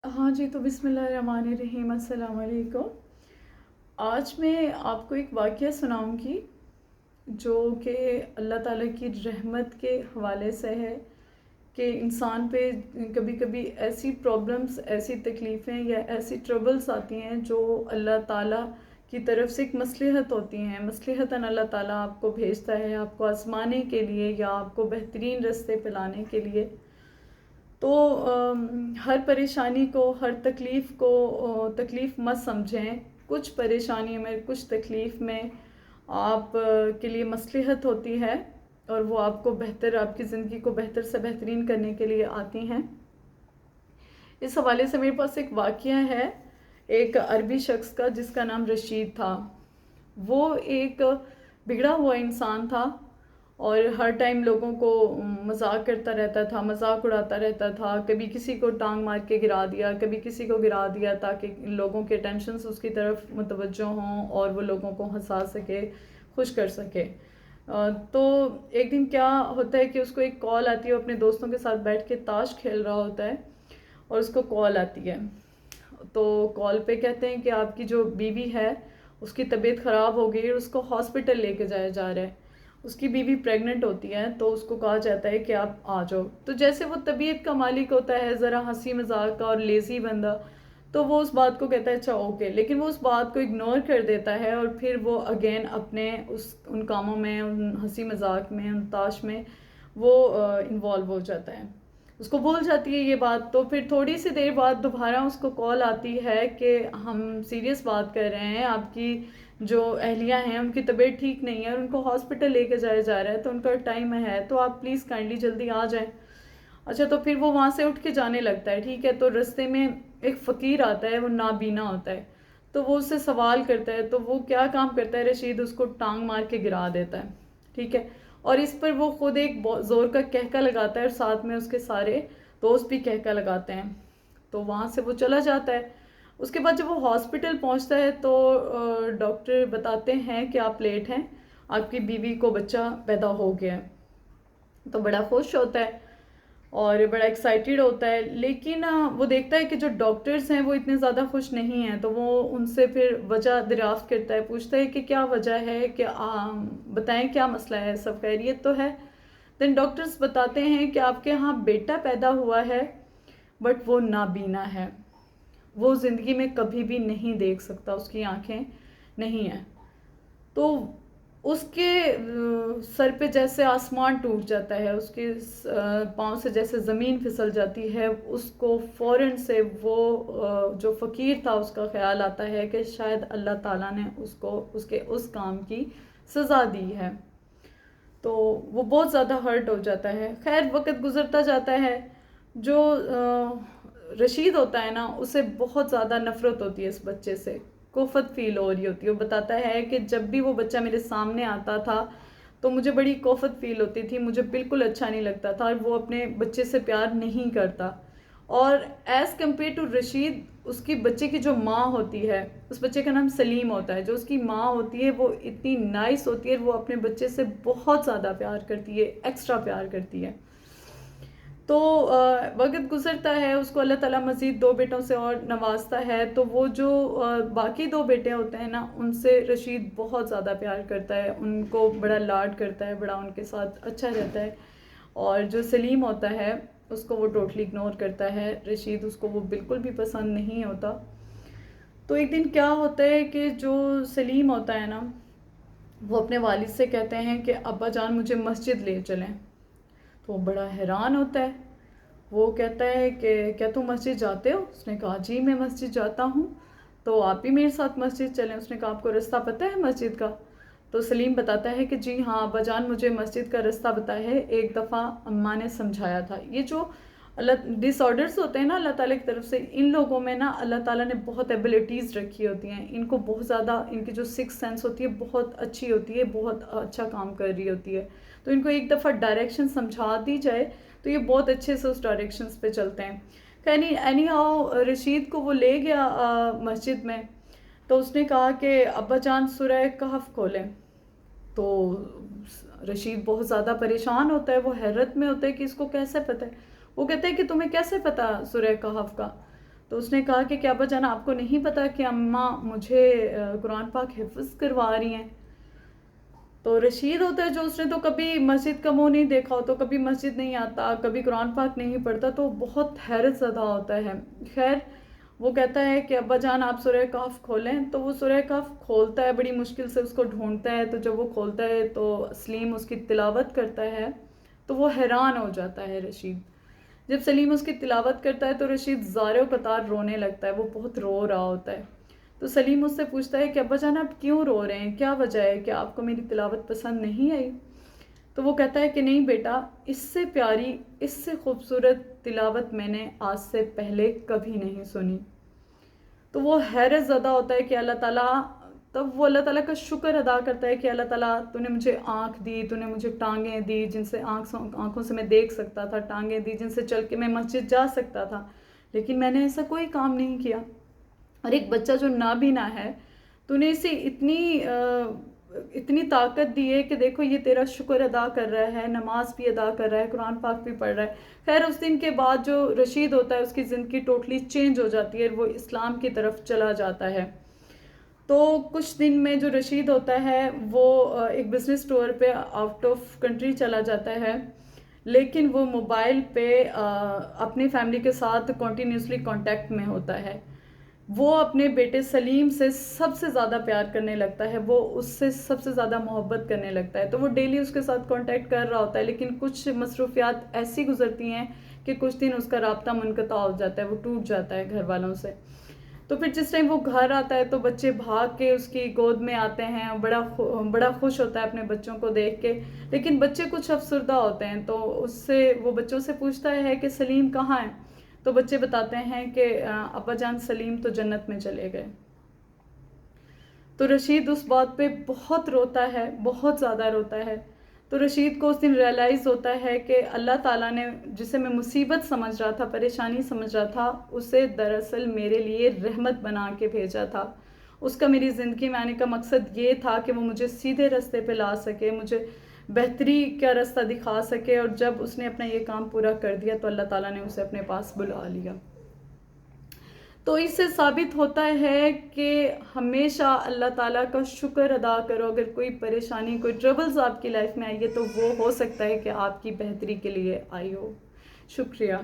हाँ जी, तो बिस्मिल्लाहिर्रहमानिर्रहीम, अस्सलाम वालेकुम। आज मैं आपको एक वाक़या सुनाऊँगी जो कि अल्लाह ताला की रहमत के हवाले से है कि इंसान पे कभी-कभी ऐसी प्रॉब्लम्स, ऐसी तकलीफ़ें या ऐसी ट्रबल्स आती हैं जो अल्लाह ताला की तरफ से एक मसलहत होती हैं। मसलहतन अल्लाह ताला आपको भेजता है, आपको आज़माने के लिए या आपको बेहतरीन रास्ते पे लाने के लिए। तो हर परेशानी को, हर तकलीफ़ को तकलीफ़ मत समझें। कुछ परेशानी में, कुछ तकलीफ़ में आप के लिए मसलहत होती है और वो आपको बेहतर, आपकी ज़िंदगी को बेहतर से बेहतरीन करने के लिए आती हैं। इस हवाले से मेरे पास एक वाक़या है, एक अरबी शख्स का जिसका नाम रशीद था। वो एक बिगड़ा हुआ इंसान था और हर टाइम लोगों को मजाक करता रहता था, मजाक उड़ाता रहता था। कभी किसी को टांग मार के गिरा दिया, कभी किसी को गिरा दिया ताकि लोगों के टेंशन्स उसकी तरफ मुतवज्जो हों और वो लोगों को हंसा सके, खुश कर सके। तो एक दिन क्या होता है कि उसको एक कॉल आती है, वो अपने दोस्तों के साथ बैठ के ताश खेल रहा होता है और उसको कॉल आती है। तो कॉल पे कहते हैं कि आपकी जो बीवी है उसकी तबीयत ख़राब हो गई और उसको हॉस्पिटल लेके जाया जा रहा है। उसकी बीवी प्रेग्नेंट होती है तो उसको कहा जाता है कि आप आ जाओ। तो जैसे वो तबीयत का मालिक होता है, ज़रा हंसी मजाक का और लेज़ी बंदा, तो वो उस बात को कहता है अच्छा ओके, लेकिन वो उस बात को इग्नोर कर देता है और फिर वो अगेन अपने उन कामों में, उन हंसी मजाक में, उन ताश में वो इन्वॉल्व हो जाता है। उसको भूल जाती है ये बात। तो फिर थोड़ी सी देर बाद दोबारा उसको कॉल आती है कि हम सीरियस बात कर रहे हैं, आपकी जो अहलिया हैं उनकी तबीयत ठीक नहीं है और उनको हॉस्पिटल लेके जाया जा रहा है, तो उनका टाइम है, तो आप प्लीज़ काइंडली जल्दी आ जाएं। अच्छा, तो फिर वो वहाँ से उठ के जाने लगता है। ठीक है, तो रास्ते में एक फ़कीर आता है, वो नाबीना होता है। तो वो उससे सवाल करता है, तो वो क्या काम करता है, रशीद उसको टांग मार के गिरा देता है। ठीक है, और इस पर वो खुद एक ज़ोर का कहका लगाता है और साथ में उसके सारे दोस्त भी कहका लगाते हैं। तो वहाँ से वो चला जाता है। उसके बाद जब वो हॉस्पिटल पहुँचता है तो डॉक्टर बताते हैं कि आप लेट हैं, आपकी बीवी को बच्चा पैदा हो गया है। तो बड़ा खुश होता है और बड़ा एक्साइटेड होता है, लेकिन वो देखता है कि जो डॉक्टर्स हैं वो इतने ज़्यादा खुश नहीं हैं। तो वो उनसे फिर वजह दरियाफ्त करता है, पूछता है कि क्या वजह है, कि बताएं क्या मसला है, सब खैरियत तो है। देन डॉक्टर्स बताते हैं कि आपके यहाँ बेटा पैदा हुआ है बट वो नाबीना है, वो ज़िंदगी में कभी भी नहीं देख सकता, उसकी आंखें नहीं हैं। तो उसके सर पे जैसे आसमान टूट जाता है, उसके पाँव से जैसे ज़मीन फिसल जाती है। उसको फ़ौरन से वो जो फ़कीर था उसका ख्याल आता है कि शायद अल्लाह ताला ने उसको उसके उस काम की सज़ा दी है। तो वो बहुत ज़्यादा हर्ट हो जाता है। खैर वक्त गुज़रता जाता है। जो रशीद होता है ना, उसे बहुत ज़्यादा नफ़रत होती है इस बच्चे से, कोफत फील हो रही होती है। वो बताता है कि जब भी वो बच्चा मेरे सामने आता था तो मुझे बड़ी कोफत फील होती थी, मुझे बिल्कुल अच्छा नहीं लगता था और वो अपने बच्चे से प्यार नहीं करता। और एज़ कम्पेयर टू रशीद, उसकी बच्चे की जो माँ होती है, उस बच्चे का नाम सलीम होता है, जो उसकी माँ होती है वो इतनी नाइस होती है, वो अपने बच्चे से बहुत ज़्यादा प्यार करती है, एक्स्ट्रा प्यार करती है। तो वक़्त गुज़रता है, उसको अल्लाह ताला मज़ीद 2 बेटों से और नवाज़ता है। तो वो जो बाकी 2 बेटे होते हैं ना, उनसे रशीद बहुत ज़्यादा प्यार करता है, उनको बड़ा लाड करता है, बड़ा उनके साथ अच्छा रहता है। और जो सलीम होता है उसको वो टोटली इग्नोर करता है। रशीद उसको वो बिल्कुल भी पसंद नहीं होता। तो एक दिन क्या होता है कि जो सलीम होता है ना, वो अपने वालिद से कहते हैं कि अब्बा जान मुझे मस्जिद ले चलें। तो वो बड़ा हैरान होता है। वो कहता है कि क्या तुम मस्जिद जाते हो? उसने कहा जी मैं मस्जिद जाता हूँ, तो आप भी मेरे साथ मस्जिद चलें। उसने कहा आपको रास्ता पता है मस्जिद का? तो सलीम बताता है कि जी हाँ अब्बाजान, मुझे मस्जिद का रास्ता पता है, एक दफ़ा अम्मा ने समझाया था। ये जो अल्लाह डिसऑर्डर्स होते हैं ना अल्लाह ताला की तरफ से, इन लोगों में ना अल्लाह ताला ने बहुत एबिलिटीज़ रखी होती हैं। इनको बहुत ज़्यादा, इनकी जो सिक्स सेंस होती है बहुत अच्छी होती है, बहुत अच्छा काम कर रही होती है। तो इनको एक दफ़ा डायरेक्शन समझा दी जाए तो ये बहुत अच्छे से उस डायरेक्शंस पे चलते हैं। खैर एनी हाउ रशीद को वो ले गया मस्जिद में। तो उसने कहा कि अब्बा जान सूरह कहफ खोलें। तो रशीद बहुत ज़्यादा परेशान होता है, वो हैरत में होता है कि इसको कैसे पता है। वो कहता है कि तुम्हें कैसे पता सूरह कहफ का? تو اس نے کہا کہ ابا جان آپ کو نہیں پتا کہ اماں مجھے قرآن پاک حفظ کروا رہی ہیں. تو رشید ہوتا ہے جو اس نے تو کبھی مسجد کا منہ نہیں دیکھا ہو، تو کبھی مسجد نہیں آتا، کبھی قرآن پاک نہیں پڑھتا، تو بہت حیرت زدہ ہوتا ہے. خیر وہ کہتا ہے کہ ابا جان آپ سورہ کہف کھولیں. تو وہ سورہ کہف کھولتا ہے، بڑی مشکل سے اس کو ڈھونڈتا ہے. تو جب وہ کھولتا ہے تو سلیم اس کی تلاوت کرتا ہے تو وہ حیران ہو جاتا ہے رشید. جب سلیم اس کی تلاوت کرتا ہے تو رشید زارے و قطار رونے لگتا ہے، وہ بہت رو رہا ہوتا ہے. تو سلیم اس سے پوچھتا ہے کہ ابا جان آپ کیوں رو رہے ہیں، کیا وجہ ہے، کہ آپ کو میری تلاوت پسند نہیں آئی؟ تو وہ کہتا ہے کہ نہیں بیٹا، اس سے پیاری، اس سے خوبصورت تلاوت میں نے آج سے پہلے کبھی نہیں سنی. تو وہ حیرت زدہ ہوتا ہے کہ اللہ تعالیٰ، تب وہ اللہ تعالیٰ کا شکر ادا کرتا ہے کہ اللہ تعالیٰ تو نے مجھے آنکھ دی، تو نے مجھے ٹانگیں دی جن سے آنکھوں سے میں دیکھ سکتا تھا، ٹانگیں دی جن سے چل کے میں مسجد جا سکتا تھا، لیکن میں نے ایسا کوئی کام نہیں کیا. اور ایک بچہ جو نابینا ہے تو نے اسے اتنی طاقت دی ہے کہ دیکھو یہ تیرا شکر ادا کر رہا ہے، نماز بھی ادا کر رہا ہے، قرآن پاک بھی پڑھ رہا ہے. خیر اس دن کے بعد جو رشید ہوتا ہے اس کی زندگی ٹوٹلی چینج ہو جاتی ہے، وہ اسلام کی طرف چلا جاتا ہے. تو کچھ دن میں جو رشید ہوتا ہے وہ ایک بزنس ٹور پہ آؤٹ آف کنٹری چلا جاتا ہے، لیکن وہ موبائل پہ اپنی فیملی کے ساتھ کنٹینیوسلی کانٹیکٹ میں ہوتا ہے. وہ اپنے بیٹے سلیم سے سب سے زیادہ پیار کرنے لگتا ہے، وہ اس سے سب سے زیادہ محبت کرنے لگتا ہے. تو وہ ڈیلی اس کے ساتھ کانٹیکٹ کر رہا ہوتا ہے، لیکن کچھ مصروفیات ایسی گزرتی ہیں کہ کچھ دن اس کا رابطہ منقطع ہو جاتا ہے، وہ ٹوٹ جاتا ہے گھر والوں سے. تو پھر جس ٹائم وہ گھر آتا ہے تو بچے بھاگ کے اس کی گود میں آتے ہیں، بڑا خوش ہوتا ہے اپنے بچوں کو دیکھ کے. لیکن بچے کچھ افسردہ ہوتے ہیں، تو وہ بچوں سے پوچھتا ہے کہ سلیم کہاں ہے؟ تو بچے بتاتے ہیں کہ ابا جان سلیم تو جنت میں چلے گئے. تو رشید اس بات پہ بہت روتا ہے، بہت زیادہ روتا ہے. تو رشید کو اس دن ریئلائز ہوتا ہے کہ اللہ تعالیٰ نے جسے میں مصیبت سمجھ رہا تھا، پریشانی سمجھ رہا تھا، اسے دراصل میرے لیے رحمت بنا کے بھیجا تھا. اس کا میری زندگی میں آنے کا مقصد یہ تھا کہ وہ مجھے سیدھے راستے پہ لا سکے، مجھے بہتری کا راستہ دکھا سکے. اور جب اس نے اپنا یہ کام پورا کر دیا تو اللہ تعالیٰ نے اسے اپنے پاس بلا لیا. تو اس سے ثابت ہوتا ہے کہ ہمیشہ اللہ تعالیٰ کا شکر ادا کرو. اگر کوئی پریشانی، کوئی ٹربلز آپ کی لائف میں آئی ہے تو وہ ہو سکتا ہے کہ آپ کی بہتری کے لیے آئی ہو. شکریہ.